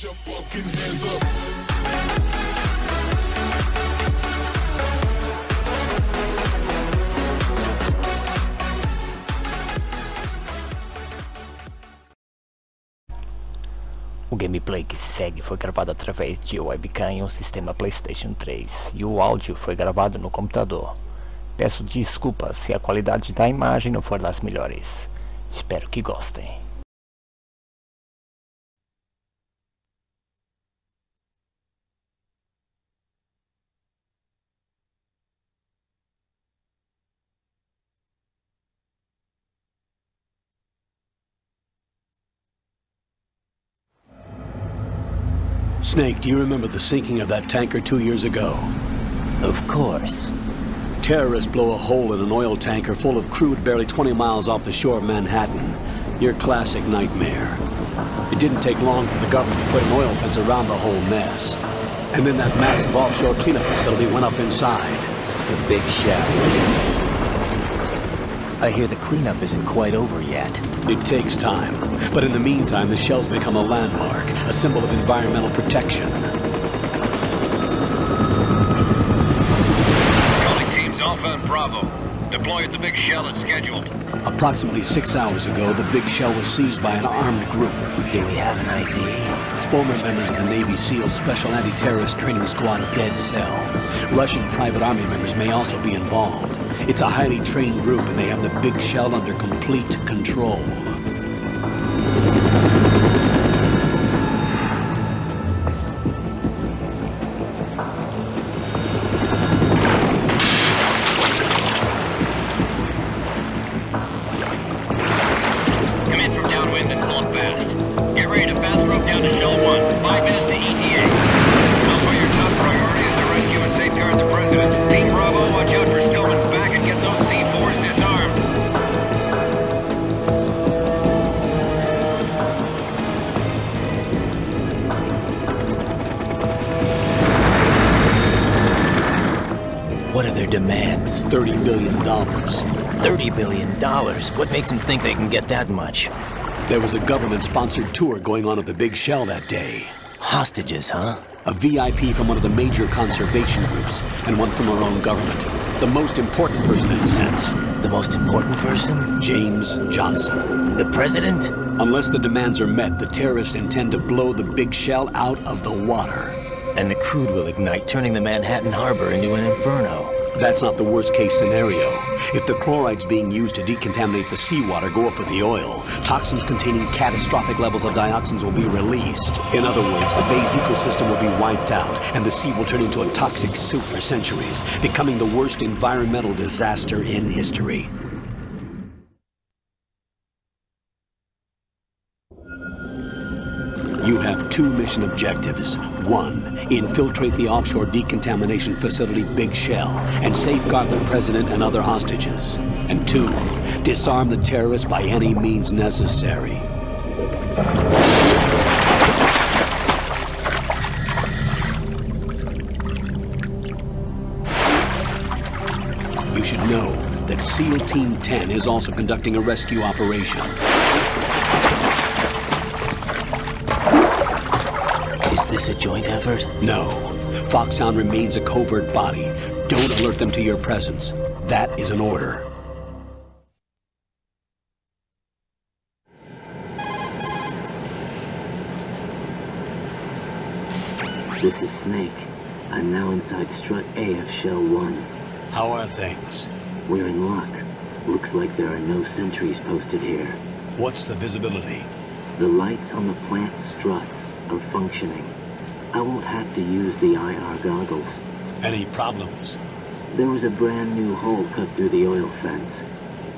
your fucking hands up. O gameplay que se segue foi gravado através de webcam em um sistema PlayStation 3 e o áudio foi gravado no computador. Peço desculpas se a qualidade da imagem não for das melhores. Espero que gostem. Snake, do you remember the sinking of that tanker 2 years ago? Of course. Terrorists blow a hole in an oil tanker full of crude barely 20 miles off the shore of Manhattan. Your classic nightmare. It didn't take long for the government to put an oil fence around the whole mess. And then that massive offshore cleanup facility went up inside. The big shell. I hear the cleanup isn't quite over yet. It takes time. But in the meantime, the shell's become a landmark, a symbol of environmental protection. Calling teams Alpha and Bravo. Deploy at the big shell as scheduled. Approximately 6 hours ago, the big shell was seized by an armed group. Do we have an ID? Former members of the Navy SEAL Special Anti-Terrorist Training Squad Dead Cell. Russian private army members may also be involved. It's a highly trained group and they have the big shell under complete control. Come in from downwind and pull up fast. Get ready to fast rope down to Shell 1. 5 minutes to ETA. Alpha, your top priority is to rescue and safeguard the President. Team Bravo, watch out for Stillman's back and get those C4s disarmed. What are their demands? $30 billion. $30 billion? What makes them think they can get that much? There was a government-sponsored tour going on at the big shell that day. Hostages, huh? A VIP from one of the major conservation groups, and one from our own government. The most important person in a sense. The most important person? James Johnson. The president? Unless the demands are met, the terrorists intend to blow the big shell out of the water. And the crude will ignite, turning the Manhattan Harbor into an inferno. That's not the worst-case scenario. If the chlorides being used to decontaminate the seawater go up with the oil, toxins containing catastrophic levels of dioxins will be released. In other words, the bay's ecosystem will be wiped out, and the sea will turn into a toxic soup for centuries, becoming the worst environmental disaster in history. You have 2 mission objectives. 1, infiltrate the offshore decontamination facility Big Shell and safeguard the president and other hostages. And 2, disarm the terrorists by any means necessary. You should know that SEAL Team 10 is also conducting a rescue operation. Is this a joint effort? No. Foxhound remains a covert body. Don't alert them to your presence. That is an order. This is Snake. I'm now inside Strut A of Shell 1. How are things? We're in luck. Looks like there are no sentries posted here. What's the visibility? The lights on the plant's struts are functioning. I won't have to use the IR goggles. Any problems? There was a brand new hole cut through the oil fence.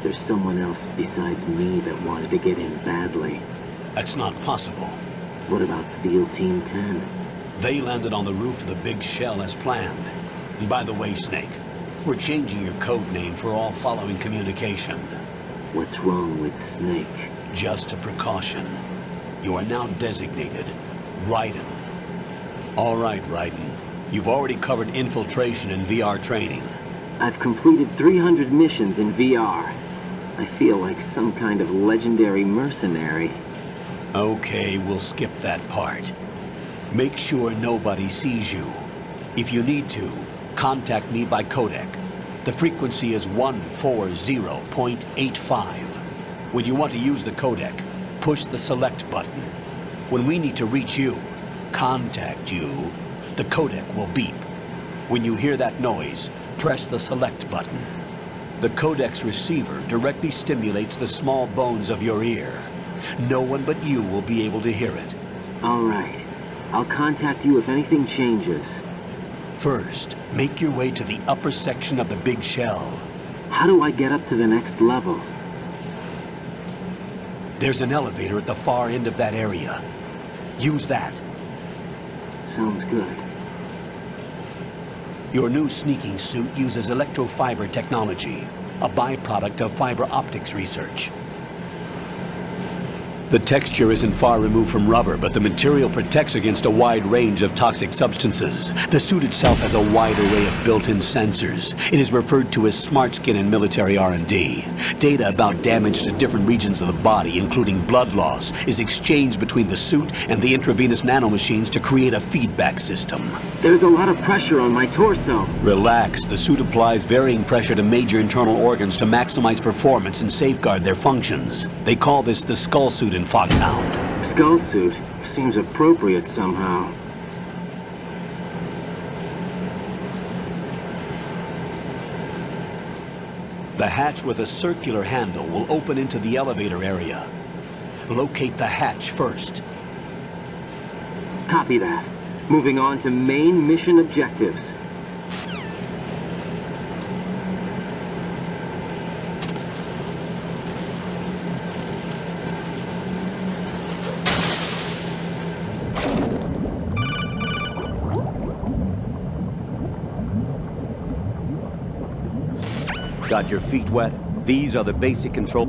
There's someone else besides me that wanted to get in badly. That's not possible. What about SEAL Team 10? They landed on the roof of the big shell as planned. And by the way, Snake, we're changing your code name for all following communication. What's wrong with Snake? Just a precaution. You are now designated Raiden. All right, Raiden. You've already covered infiltration and VR training. I've completed 300 missions in VR. I feel like some kind of legendary mercenary. Okay, we'll skip that part. Make sure nobody sees you. If you need to, contact me by codec. The frequency is 140.85. When you want to use the codec, push the select button. When we need to reach you, contact you, the codec will beep. When you hear that noise, press the select button. The codec's receiver directly stimulates the small bones of your ear. No one but you will be able to hear it. All right. I'll contact you if anything changes. First, make your way to the upper section of the big shell. How do I get up to the next level? There's an elevator at the far end of that area. Use that. Sounds good. Your new sneaking suit uses electrofiber technology, a byproduct of fiber optics research. The texture isn't far removed from rubber, but the material protects against a wide range of toxic substances. The suit itself has a wide array of built-in sensors. It is referred to as smart skin in military R&D. Data about damage to different regions of the body, including blood loss, is exchanged between the suit and the intravenous nanomachines to create a feedback system. There's a lot of pressure on my torso. Relax. The suit applies varying pressure to major internal organs to maximize performance and safeguard their functions. They call this the skull suit in Foxhound. Skull suit seems appropriate somehow. The hatch with a circular handle will open into the elevator area. Locate the hatch first. Copy that. Moving on to main mission objectives. Got your feet wet? These are the basic control.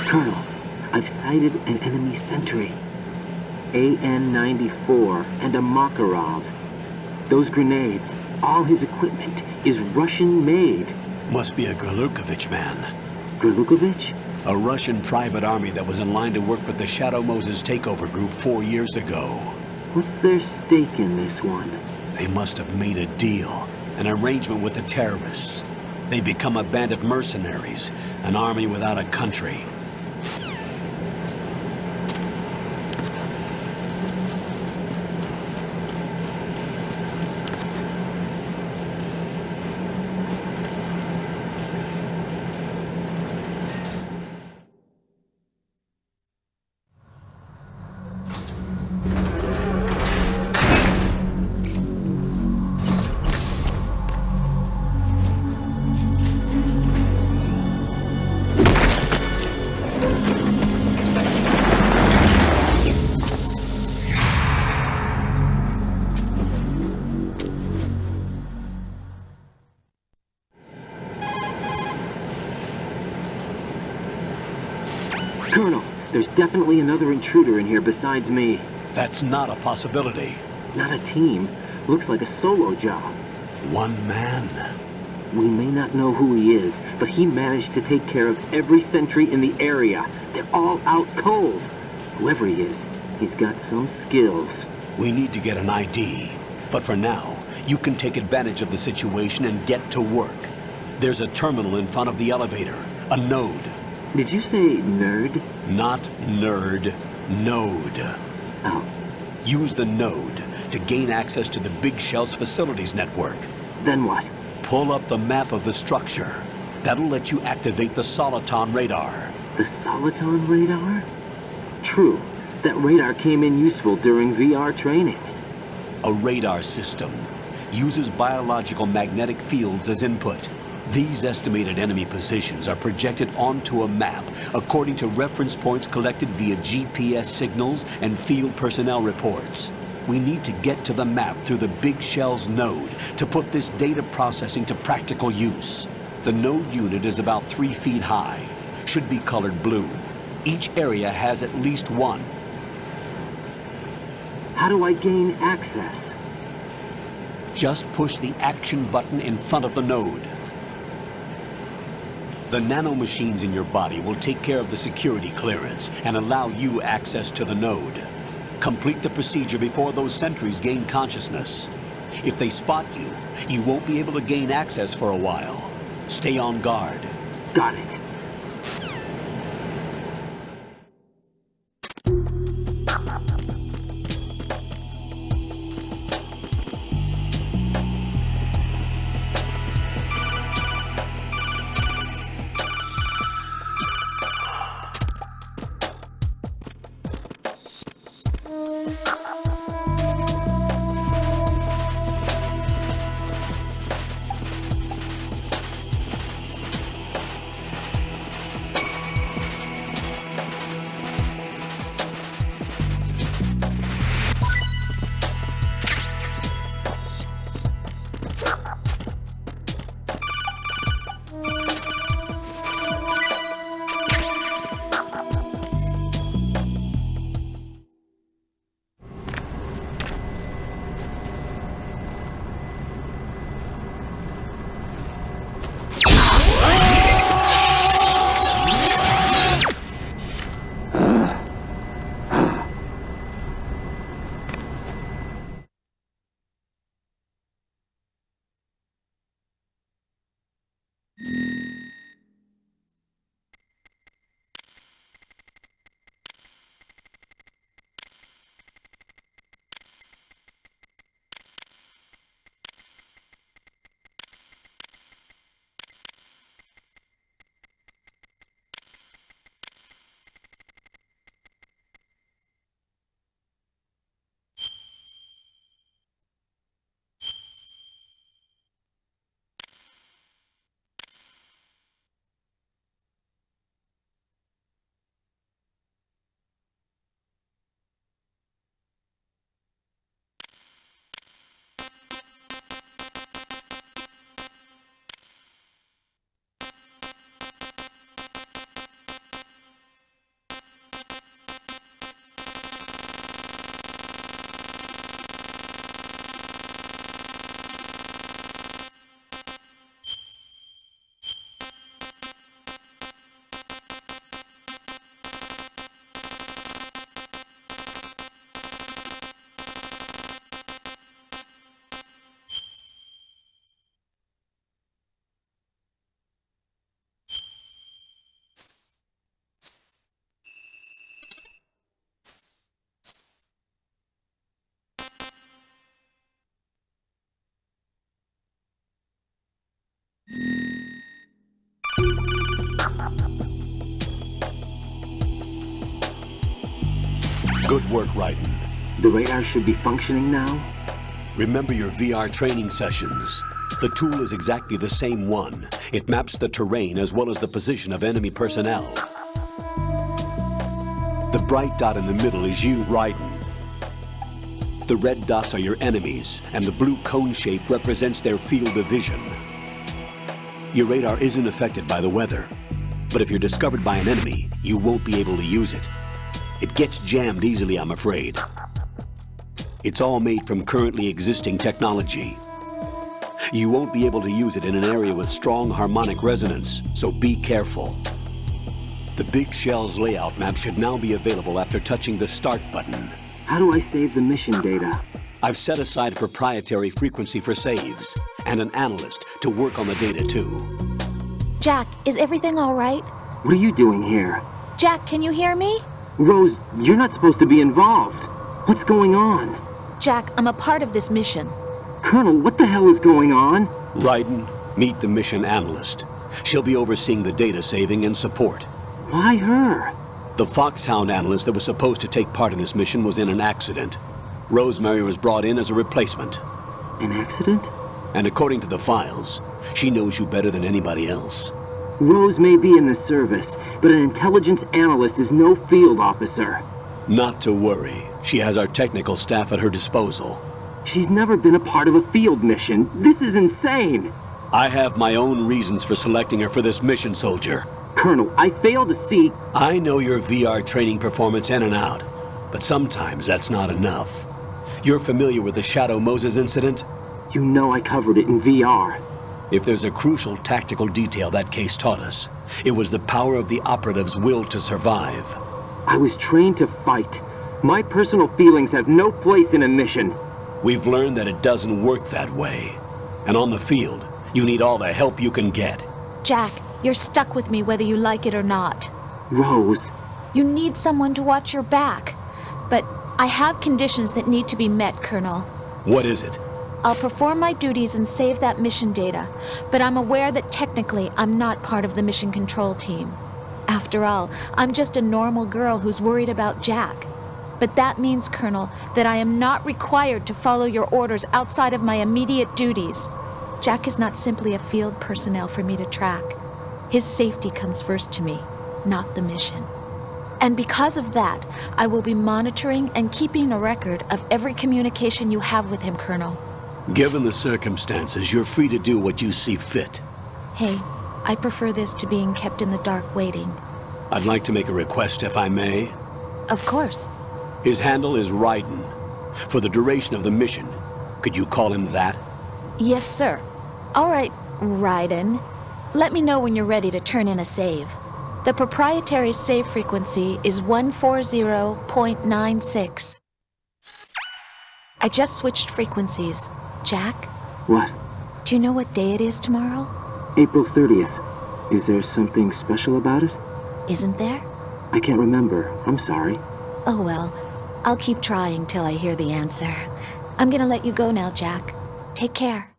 Colonel, I've sighted an enemy sentry. AN-94 and a Makarov. Those grenades, all his equipment, is Russian-made. Must be a Gurlukovich man. Gurlukovich? A Russian private army that was in line to work with the Shadow Moses takeover group 4 years ago. What's their stake in this one? They must have made a deal, an arrangement with the terrorists. They become a band of mercenaries, an army without a country. Colonel, there's definitely another intruder in here besides me. That's not a possibility. Not a team. Looks like a solo job. One man. We may not know who he is, but he managed to take care of every sentry in the area. They're all out cold. Whoever he is, he's got some skills. We need to get an ID. But for now, you can take advantage of the situation and get to work. There's a terminal in front of the elevator. A node. Did you say nerd? Not nerd. Node. Oh. Use the node to gain access to the Big Shell's facilities network. Then what? Pull up the map of the structure. That'll let you activate the Soliton radar. The Soliton radar? True. That radar came in useful during VR training. A radar system uses biological magnetic fields as input. These estimated enemy positions are projected onto a map according to reference points collected via GPS signals and field personnel reports. We need to get to the map through the Big Shell's node to put this data processing to practical use. The node unit is about 3 feet high, should be colored blue. Each area has at least one. How do I gain access? Just push the action button in front of the node. The nanomachines in your body will take care of the security clearance and allow you access to the node. Complete the procedure before those sentries gain consciousness. If they spot you, you won't be able to gain access for a while. Stay on guard. Got it. Good work, Raiden. The radar should be functioning now? Remember your VR training sessions. The tool is exactly the same one. It maps the terrain as well as the position of enemy personnel. The bright dot in the middle is you, Raiden. The red dots are your enemies, and the blue cone shape represents their field of vision. Your radar isn't affected by the weather, but if you're discovered by an enemy, you won't be able to use it. It gets jammed easily, I'm afraid. It's all made from currently existing technology. You won't be able to use it in an area with strong harmonic resonance, so be careful. The Big Shell's layout map should now be available after touching the Start button. How do I save the mission data? I've set aside a proprietary frequency for saves, and an analyst to work on the data too. Jack, is everything all right? What are you doing here? Jack, can you hear me? Rose, you're not supposed to be involved. What's going on? Jack, I'm a part of this mission. Colonel, what the hell is going on? Raiden, meet the mission analyst. She'll be overseeing the data saving and support. Why her? The Foxhound analyst that was supposed to take part in this mission was in an accident. Rosemary was brought in as a replacement. An accident? And according to the files, she knows you better than anybody else. Rose may be in the service, but an intelligence analyst is no field officer. Not to worry. She has our technical staff at her disposal. She's never been a part of a field mission. This is insane. I have my own reasons for selecting her for this mission, soldier. Colonel, I fail to see... I know your VR training performance in and out, but sometimes that's not enough. You're familiar with the Shadow Moses incident? You know I covered it in VR. If there's a crucial tactical detail that case taught us, it was the power of the operative's will to survive. I was trained to fight. My personal feelings have no place in a mission. We've learned that it doesn't work that way. And on the field, you need all the help you can get. Jack, you're stuck with me whether you like it or not. Rose. You need someone to watch your back. But I have conditions that need to be met, Colonel. What is it? I'll perform my duties and save that mission data, but I'm aware that technically I'm not part of the mission control team. After all, I'm just a normal girl who's worried about Jack. But that means, Colonel, that I am not required to follow your orders outside of my immediate duties. Jack is not simply a field personnel for me to track. His safety comes first to me, not the mission. And because of that, I will be monitoring and keeping a record of every communication you have with him, Colonel. Given the circumstances, you're free to do what you see fit. Hey, I prefer this to being kept in the dark waiting. I'd like to make a request, if I may. Of course. His handle is Raiden. For the duration of the mission, could you call him that? Yes, sir. All right, Raiden. Let me know when you're ready to turn in a save. The proprietary save frequency is 140.96. I just switched frequencies. Jack? What? Do you know what day it is tomorrow? April 30th. Is there something special about it? Isn't there? I can't remember. I'm sorry. Oh well, I'll keep trying till I hear the answer. I'm gonna let you go now, Jack. Take care.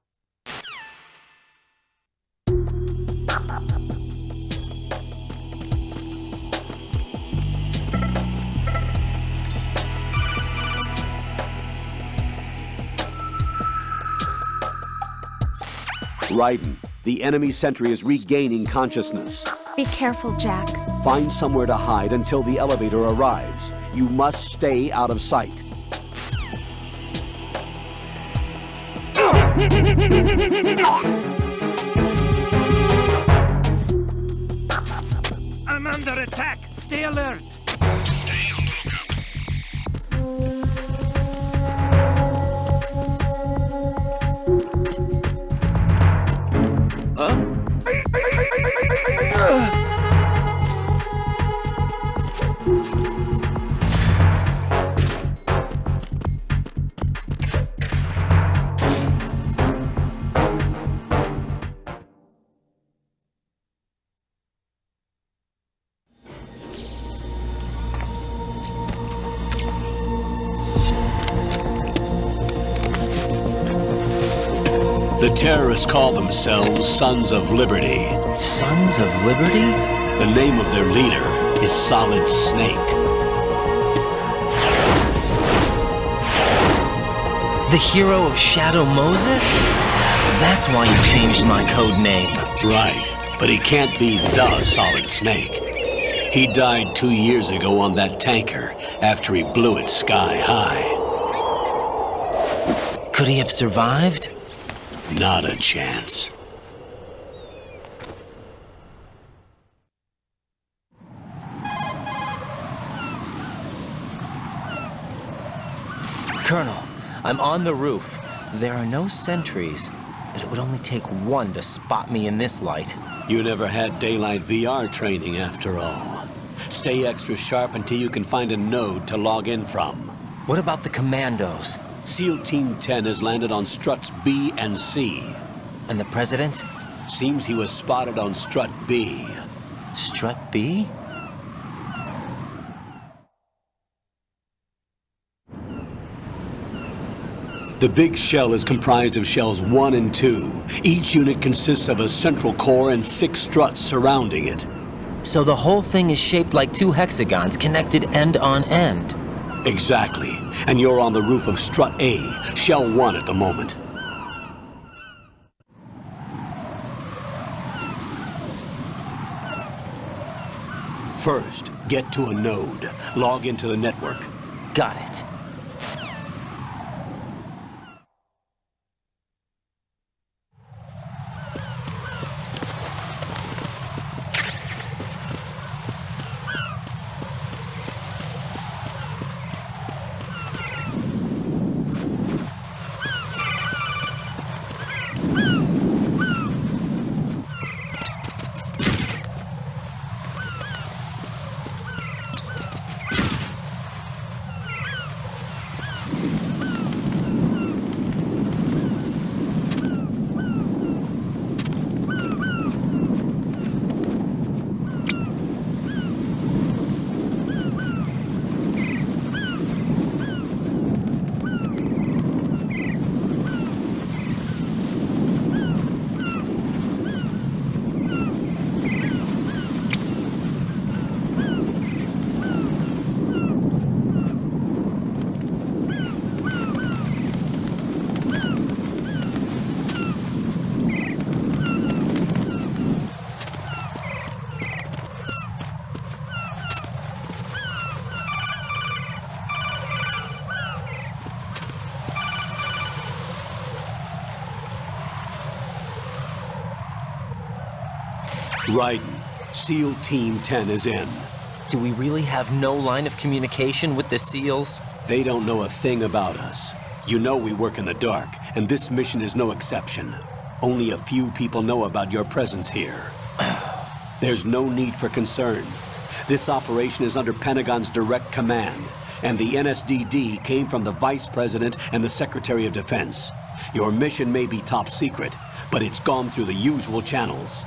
Raiden, the enemy sentry is regaining consciousness. Be careful, Jack. Find somewhere to hide until the elevator arrives. You must stay out of sight. I'm under attack. Stay alert. Stay on the lookout. The terrorists call themselves Sons of Liberty. Sons of Liberty? The name of their leader is Solid Snake. The hero of Shadow Moses? So that's why you changed my code name. Right, but he can't be the Solid Snake. He died 2 years ago on that tanker after he blew it sky high. Could he have survived? Not a chance. Colonel, I'm on the roof. There are no sentries. but it would only take one to spot me in this light. You never had daylight VR training after all. Stay extra sharp until you can find a node to log in from. What about the commandos? SEAL Team 10 has landed on struts B and C. And the president? Seems he was spotted on strut B. Strut B? The big shell is comprised of shells 1 and 2. Each unit consists of a central core and 6 struts surrounding it. So the whole thing is shaped like 2 hexagons connected end on end. Exactly. And you're on the roof of strut A, shell 1 at the moment. First, get to a node. Log into the network. Got it. Raiden, SEAL Team 10 is in. Do we really have no line of communication with the SEALs? They don't know a thing about us. You know we work in the dark, and this mission is no exception. Only a few people know about your presence here. There's no need for concern. This operation is under Pentagon's direct command, and the NSDD came from the Vice President and the Secretary of Defense. Your mission may be top secret, but it's gone through the usual channels.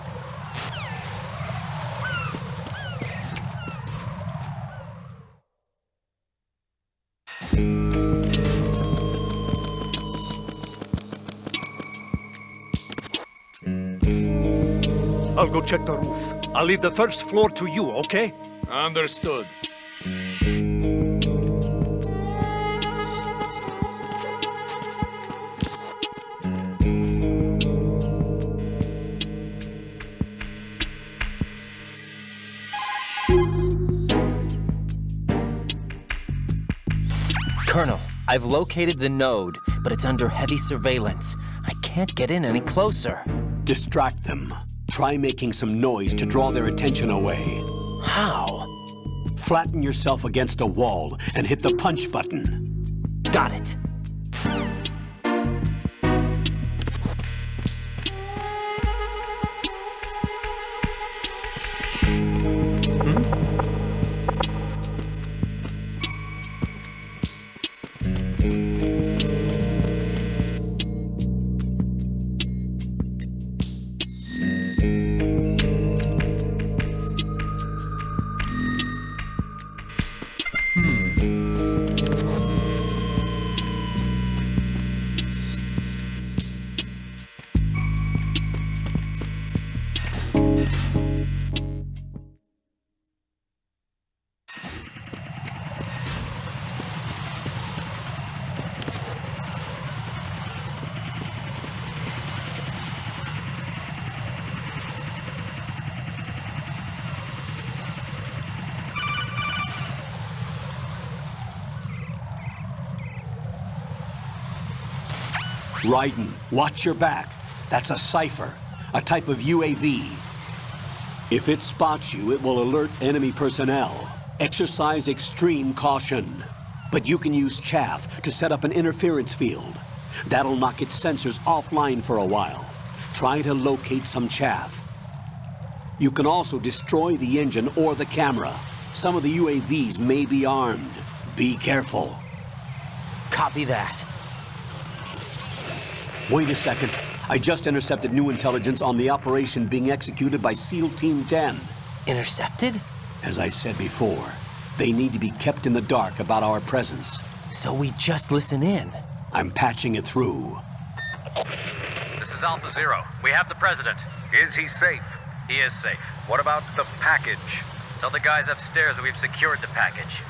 I'll go check the roof. I'll leave the first floor to you, okay? Understood. Colonel, I've located the node, but it's under heavy surveillance. I can't get in any closer. Distract them. Try making some noise to draw their attention away. How? Flatten yourself against a wall and hit the punch button. Got it. Raiden, watch your back. That's a cipher, a type of UAV. If it spots you, it will alert enemy personnel. Exercise extreme caution. But you can use chaff to set up an interference field. That'll knock its sensors offline for a while. Try to locate some chaff. You can also destroy the engine or the camera. Some of the UAVs may be armed. Be careful. Copy that. Wait a second. I just intercepted new intelligence on the operation being executed by SEAL Team 10. Intercepted? As I said before, they need to be kept in the dark about our presence. So we just listen in. I'm patching it through. This is Alpha Zero. We have the president. Is he safe? He is safe. What about the package? Tell the guys upstairs that we've secured the package.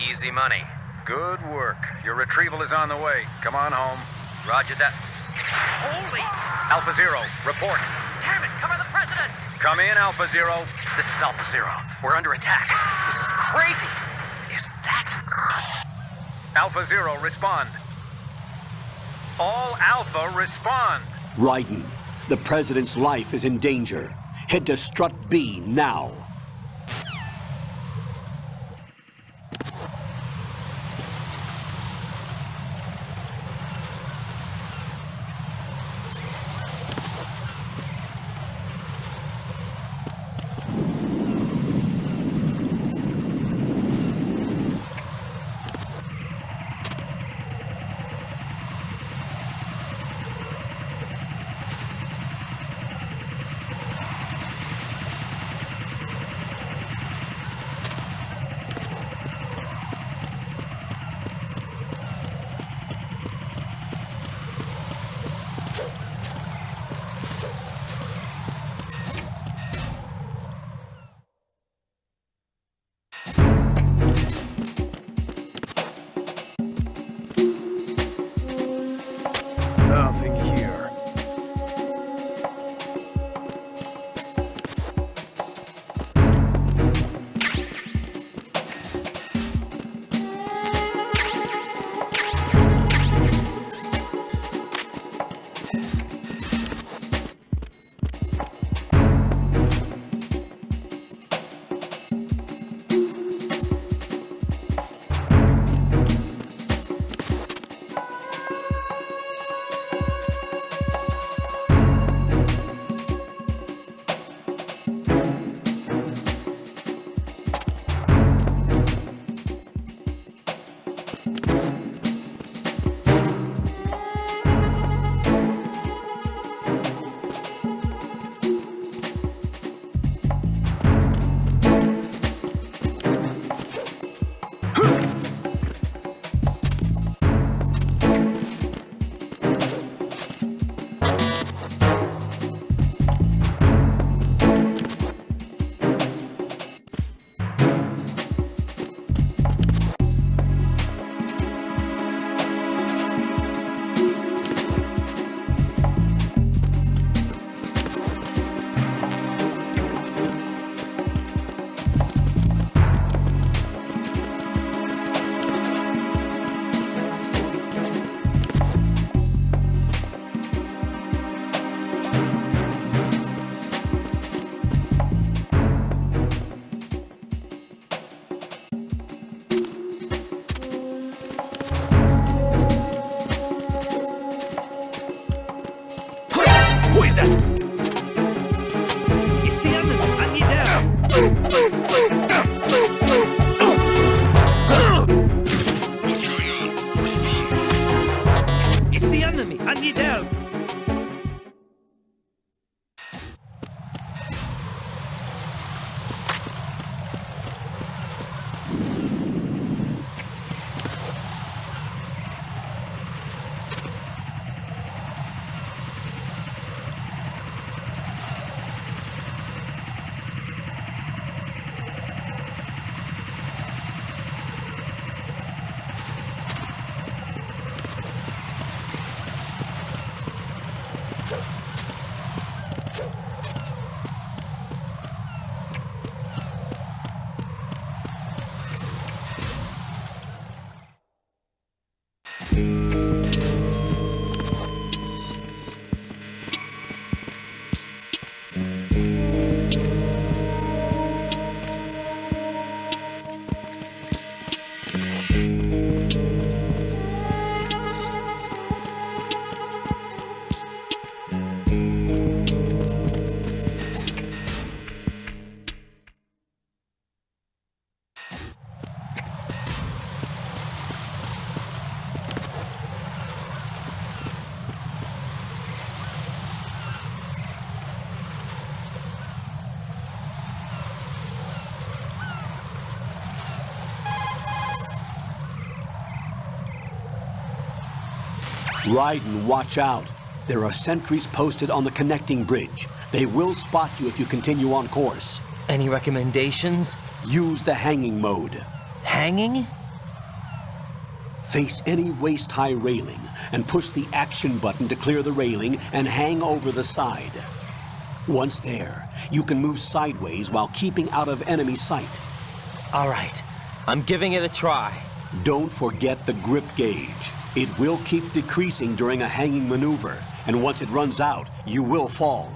Easy money. Good work. Your retrieval is on the way. Come on home. Roger that. Holy! Alpha Zero, report. Damn it, cover the president! Come in, Alpha Zero. This is Alpha Zero. We're under attack. This is crazy. Is that... Alpha Zero, respond. All Alpha, respond. Raiden, the president's life is in danger. Head to Strut B now. Nothing here. Raiden, watch out. There are sentries posted on the connecting bridge. They will spot you if you continue on course. Any recommendations? Use the hanging mode. Hanging? Face any waist-high railing and push the action button to clear the railing and hang over the side. Once there, you can move sideways while keeping out of enemy sight. All right, I'm giving it a try. Don't forget the grip gauge. It will keep decreasing during a hanging maneuver, and once it runs out, you will fall.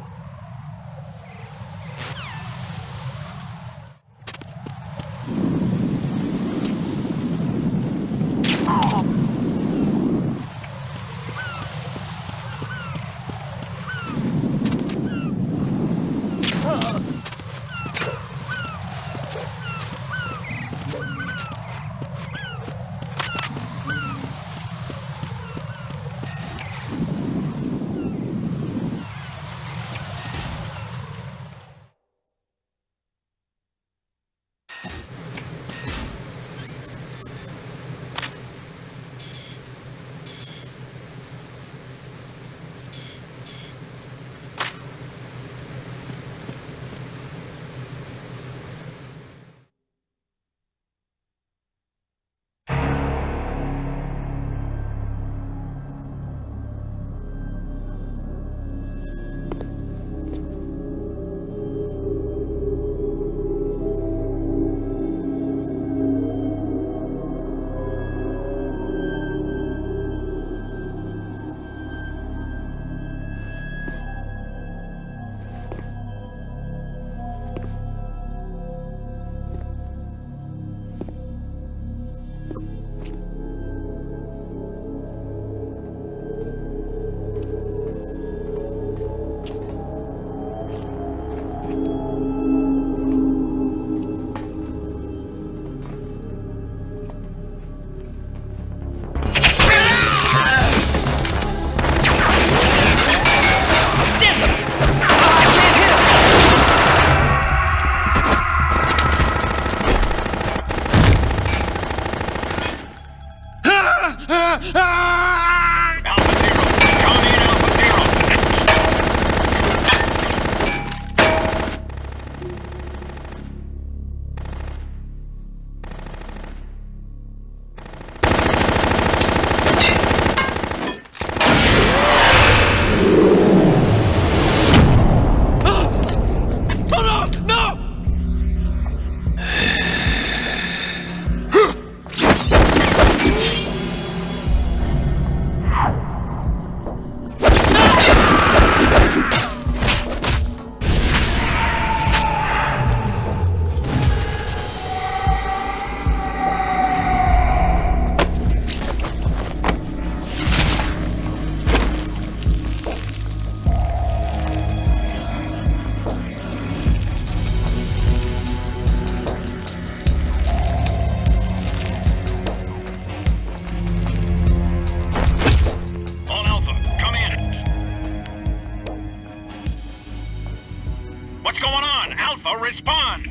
Respond!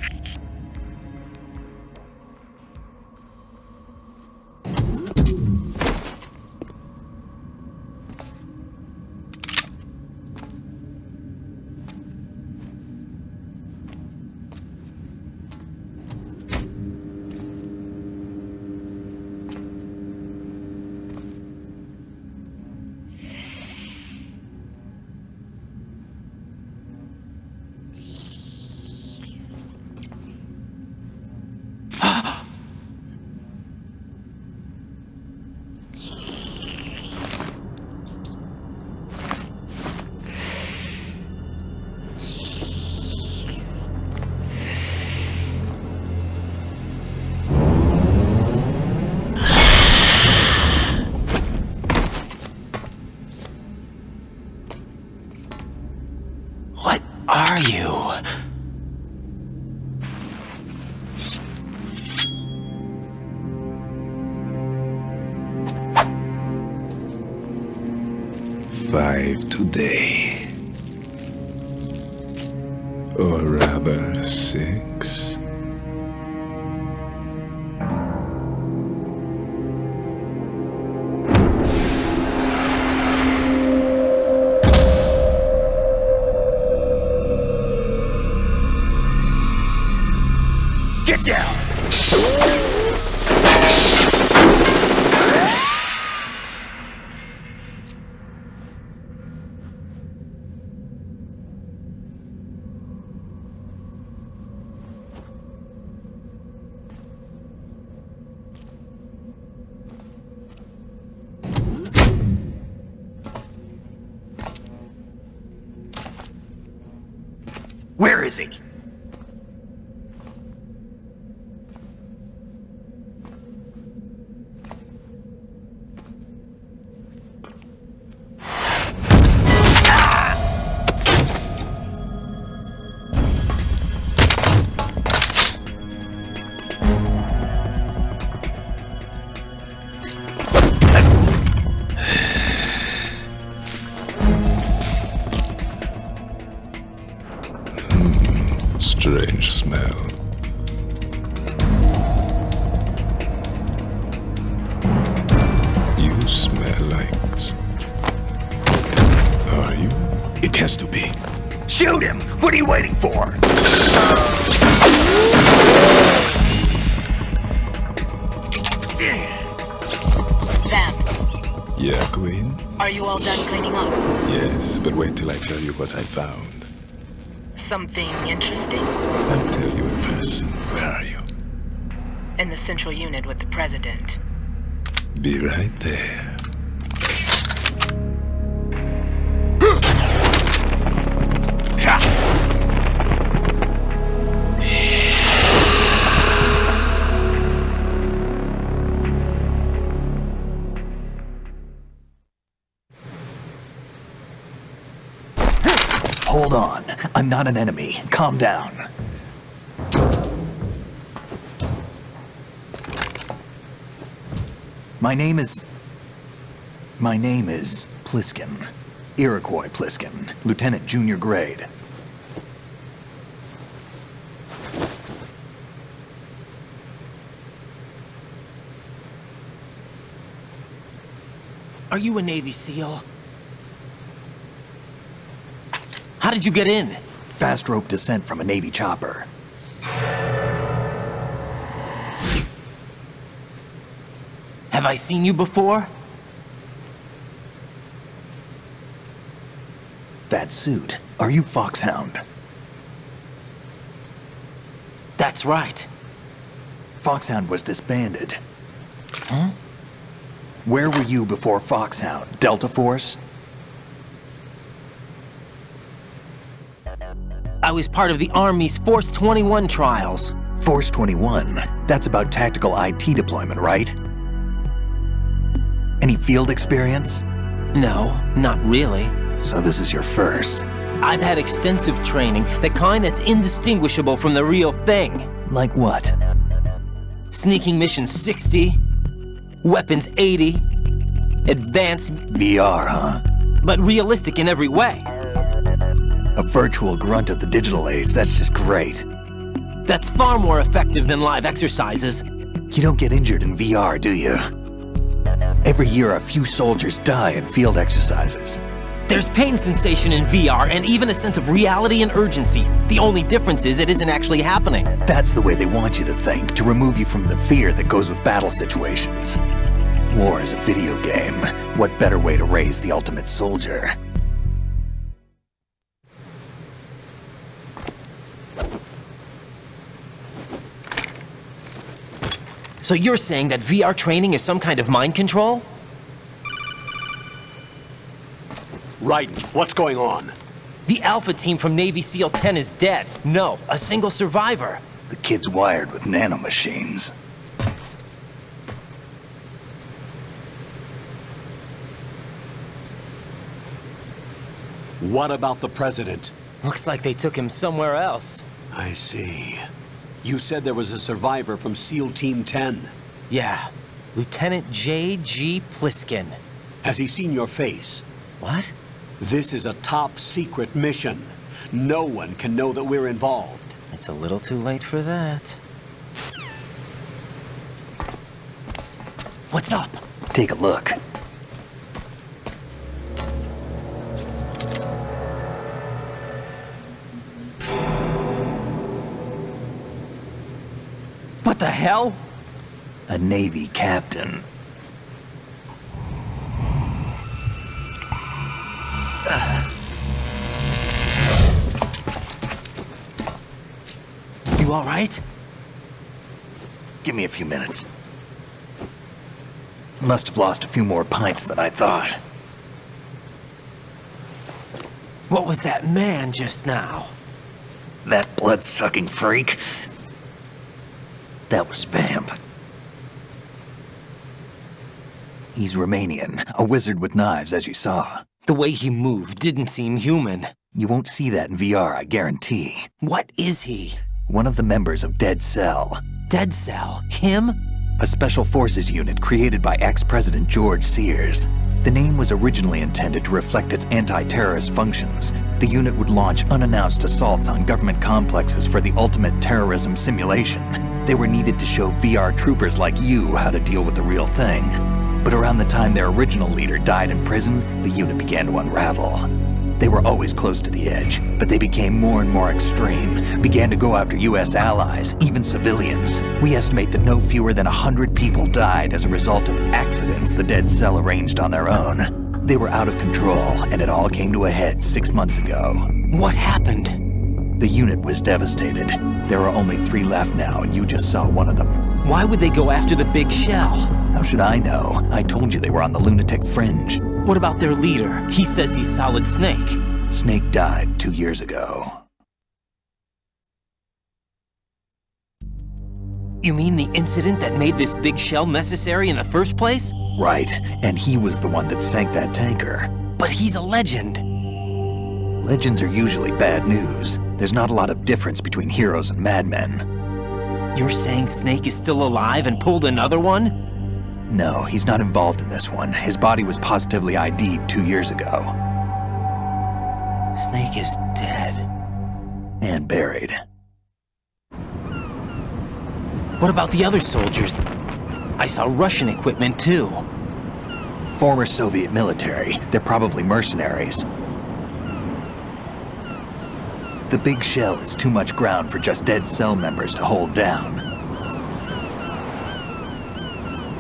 What are you? Five today. Or rather, 6. Where is he? Strange smell. You smell like... Are you? It has to be. Shoot him! What are you waiting for? Van, Yeah, Queen? are you all done cleaning up? Yes, but wait till I tell you what I found. Something interesting? I'll tell you in person. Where are you? In the central unit with the president. Be right there. Hold on. I'm not an enemy. Calm down. My name is Pliskin. Iroquois Pliskin. Lieutenant Junior Grade. Are you a Navy SEAL? How did you get in? Fast rope descent from a Navy chopper. Have I seen you before? That suit. Are you Foxhound? That's right. Foxhound was disbanded. Huh? Where were you before Foxhound? Delta Force? I was part of the Army's Force 21 trials. Force 21? That's about tactical IT deployment, right? Any field experience? No, not really. So this is your first. I've had extensive training, the kind that's indistinguishable from the real thing. Like what? Sneaking mission 60, weapons 80, advanced... VR, huh? But realistic in every way. A virtual grunt of the digital age, that's just great. That's far more effective than live exercises. You don't get injured in VR, do you? Every year, a few soldiers die in field exercises. There's pain sensation in VR and even a sense of reality and urgency. The only difference is it isn't actually happening. That's the way they want you to think, to remove you from the fear that goes with battle situations. War is a video game. What better way to raise the ultimate soldier? So you're saying that VR training is some kind of mind control? Right. What's going on? The Alpha team from Navy SEAL 10 is dead. No, a single survivor. The kid's wired with nanomachines. What about the president? Looks like they took him somewhere else. I see. You said there was a survivor from SEAL Team 10. Yeah, Lieutenant J.G. Pliskin. Has he seen your face? What? This is a top-secret mission. No one can know that we're involved. It's a little too late for that. What's up? Take a look. What the hell? A Navy captain. You all right? Give me a few minutes. Must have lost a few more pints than I thought. What was that man just now? That blood-sucking freak. That was Vamp. He's Romanian, a wizard with knives, as you saw. The way he moved didn't seem human. You won't see that in VR, I guarantee. What is he? One of the members of Dead Cell. Dead Cell? Him? A special forces unit created by ex-President George Sears. The name was originally intended to reflect its anti-terrorist functions. The unit would launch unannounced assaults on government complexes for the ultimate terrorism simulation. They were needed to show VR troopers like you how to deal with the real thing. But around the time their original leader died in prison, the unit began to unravel. They were always close to the edge, but they became more and more extreme, began to go after US allies, even civilians. We estimate that no fewer than 100 people died as a result of accidents the Dead Cell arranged on their own. They were out of control, and it all came to a head 6 months ago. What happened? The unit was devastated. There are only 3 left now, and you just saw one of them. Why would they go after the big shell? How should I know? I told you they were on the lunatic fringe. What about their leader? He says he's Solid Snake. Snake died 2 years ago. You mean the incident that made this big shell necessary in the first place? Right, and he was the one that sank that tanker. But he's a legend. Legends are usually bad news. There's not a lot of difference between heroes and madmen. You're saying Snake is still alive and pulled another one? No, he's not involved in this one. His body was positively ID'd 2 years ago. Snake is dead. And buried. What about the other soldiers? I saw Russian equipment too. Former Soviet military. They're probably mercenaries. The big shell is too much ground for just Dead Cell members to hold down.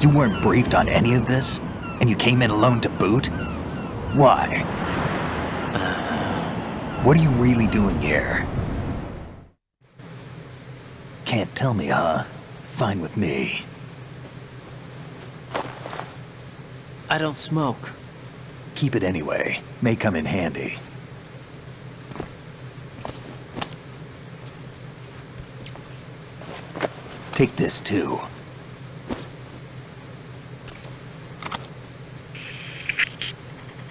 You weren't briefed on any of this? And you came in alone to boot? Why? What are you really doing here? Can't tell me, huh? Fine with me. I don't smoke. Keep it anyway. May come in handy. Take this too.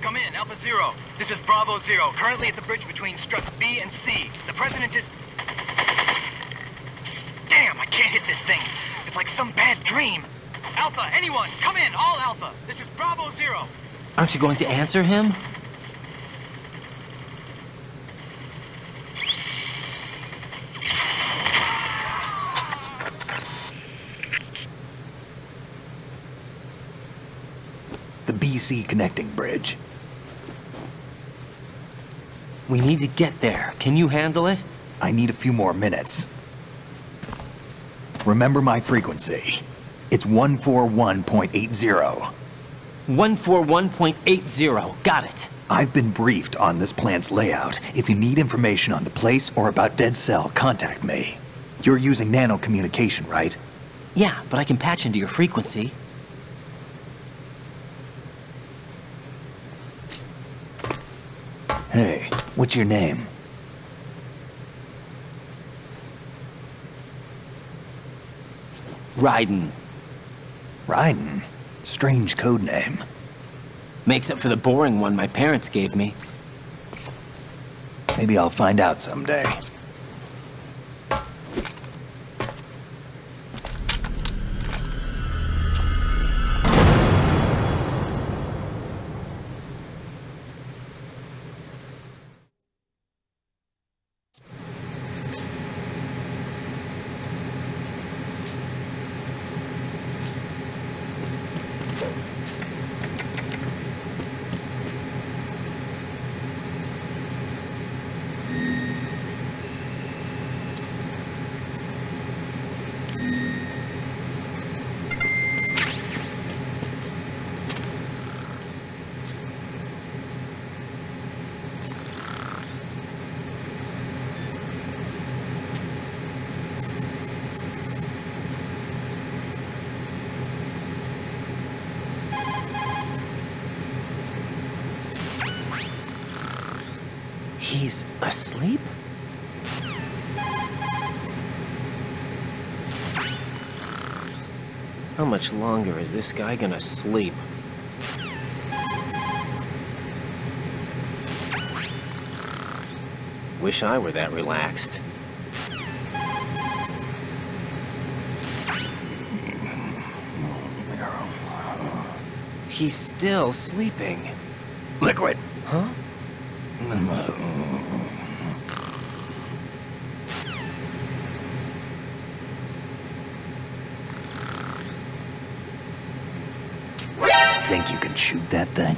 Come in, Alpha Zero. This is Bravo Zero, currently at the bridge between struts B and C. The President is... Damn, I can't hit this thing. It's like some bad dream. Alpha, anyone, come in, all Alpha. This is Bravo Zero. Aren't you going to answer him? The BC connecting bridge. We need to get there. Can you handle it? I need a few more minutes. Remember my frequency. It's 141.80. 141.80. Got it. I've been briefed on this plant's layout. If you need information on the place or about Dead Cell, contact me. You're using nano communication, right? Yeah, but I can patch into your frequency. Hey, what's your name? Raiden. Raiden? Strange code name. Makes up for the boring one my parents gave me. Maybe I'll find out someday. He's asleep? How much longer is this guy gonna sleep? Wish I were that relaxed. He's still sleeping. Liquid. Huh? Think you can shoot that thing?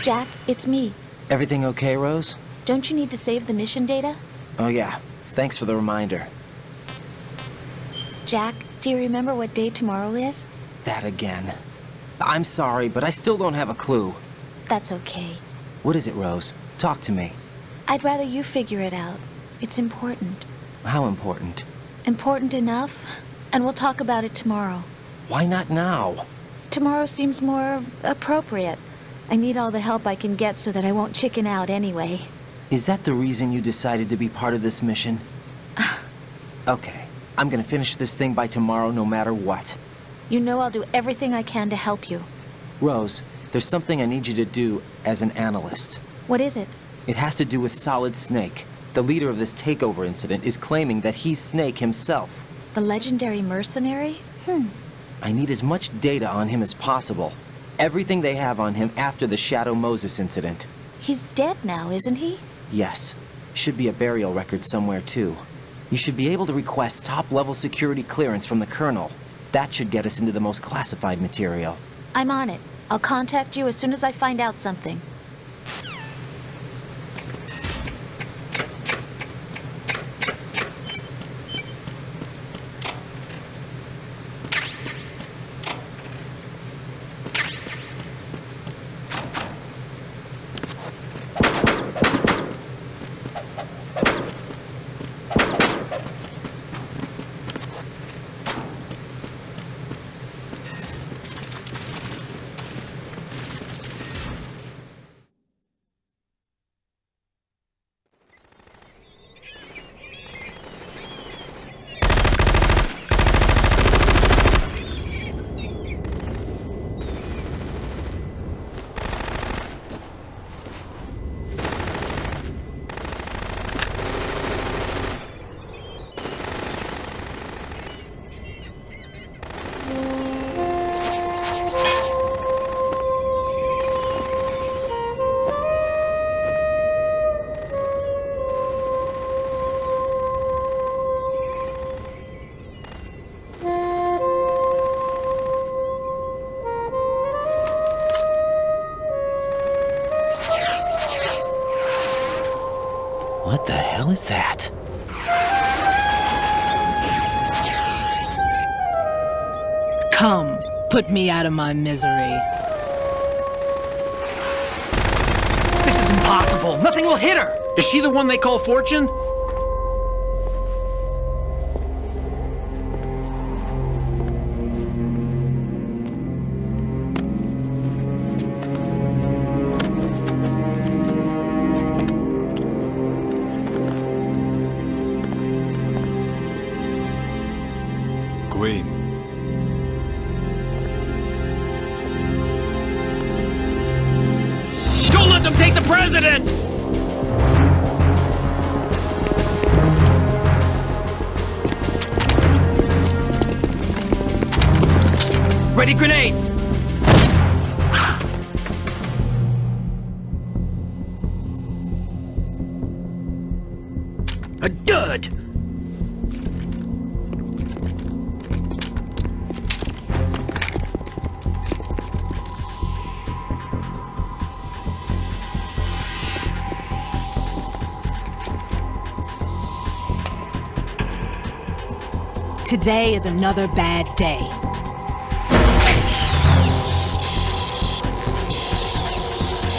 Jack, it's me. Everything okay, Rose? Don't you need to save the mission data? Oh yeah, thanks for the reminder. Jack, do you remember what day tomorrow is? That again. I'm sorry, but I still don't have a clue. That's okay. What is it, Rose? Talk to me. I'd rather you figure it out. It's important. How important? Important enough, and we'll talk about it tomorrow. Why not now? Tomorrow seems more appropriate. I need all the help I can get so that I won't chicken out anyway. Is that the reason you decided to be part of this mission? Okay, I'm gonna finish this thing by tomorrow no matter what. You know I'll do everything I can to help you. Rose, there's something I need you to do as an analyst. What is it? It has to do with Solid Snake. The leader of this takeover incident is claiming that he's Snake himself. The legendary mercenary? I need as much data on him as possible. Everything they have on him after the Shadow Moses incident. He's dead now, isn't he? Yes. Should be a burial record somewhere, too. You should be able to request top-level security clearance from the Colonel. That should get us into the most classified material. I'm on it. I'll contact you as soon as I find out something. What the hell is that? Come, put me out of my misery. This is impossible. Nothing will hit her. Is she the one they call Fortune? Queen. Don't let them take the president! Ready grenades! A dud! Today is another bad day.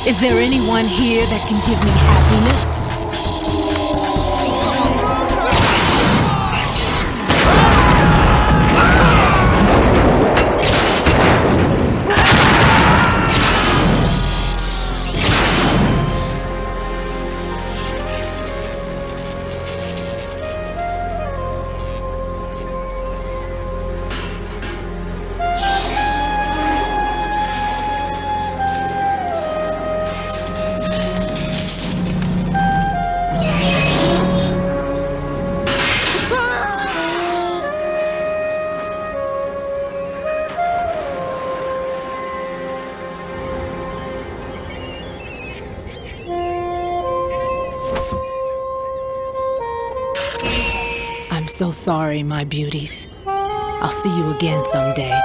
Is there anyone here that can give me happiness? I'm so sorry, my beauties. I'll see you again someday.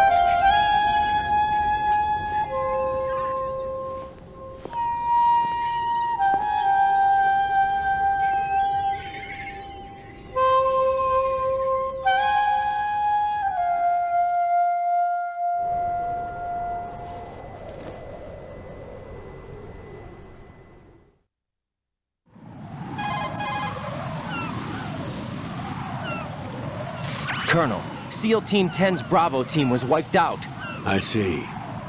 Colonel, SEAL Team 10's Bravo team was wiped out. I see.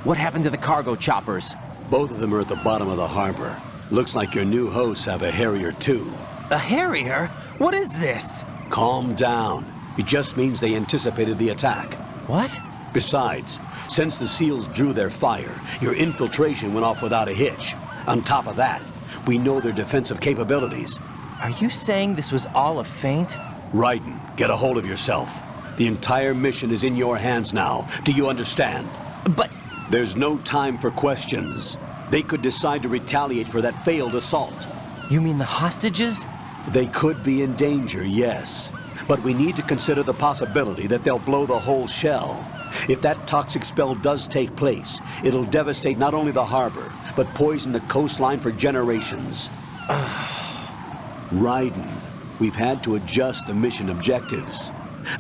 What happened to the cargo choppers? Both of them are at the bottom of the harbor. Looks like your new hosts have a Harrier too. A Harrier? What is this? Calm down. It just means they anticipated the attack. What? Besides, since the SEALs drew their fire, your infiltration went off without a hitch. On top of that, we know their defensive capabilities. Are you saying this was all a feint? Raiden, get a hold of yourself. The entire mission is in your hands now. Do you understand? But... There's no time for questions. They could decide to retaliate for that failed assault. You mean the hostages? They could be in danger, yes. But we need to consider the possibility that they'll blow the whole shell. If that toxic spell does take place, it'll devastate not only the harbor, but poison the coastline for generations. Raiden, we've had to adjust the mission objectives.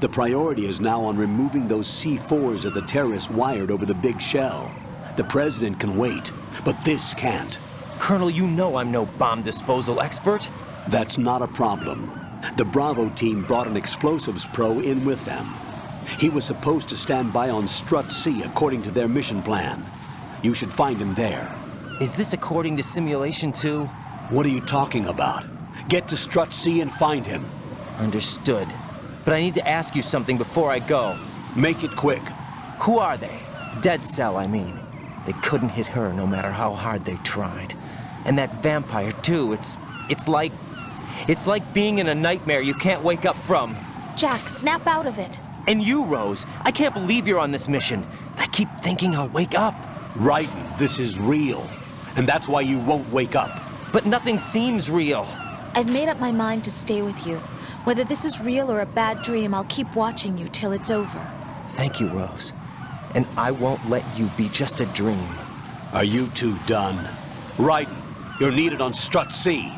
The priority is now on removing those C4s that the terrorists wired over the big shell. The President can wait, but this can't. Colonel, you know I'm no bomb disposal expert. That's not a problem. The Bravo team brought an explosives pro in with them. He was supposed to stand by on Strut C according to their mission plan. You should find him there. Is this according to Simulation 2? What are you talking about? Get to Strut C and find him. Understood. But I need to ask you something before I go. Make it quick. Who are they? Dead Cell, I mean. They couldn't hit her no matter how hard they tried. And that vampire, too, it's like being in a nightmare you can't wake up from. Jack, snap out of it. And you, Rose, I can't believe you're on this mission. I keep thinking I'll wake up. Raiden, this is real. And that's why you won't wake up. But nothing seems real. I've made up my mind to stay with you. Whether this is real or a bad dream, I'll keep watching you till it's over. Thank you, Rose. And I won't let you be just a dream. Are you two done? Raiden, you're needed on Strut C.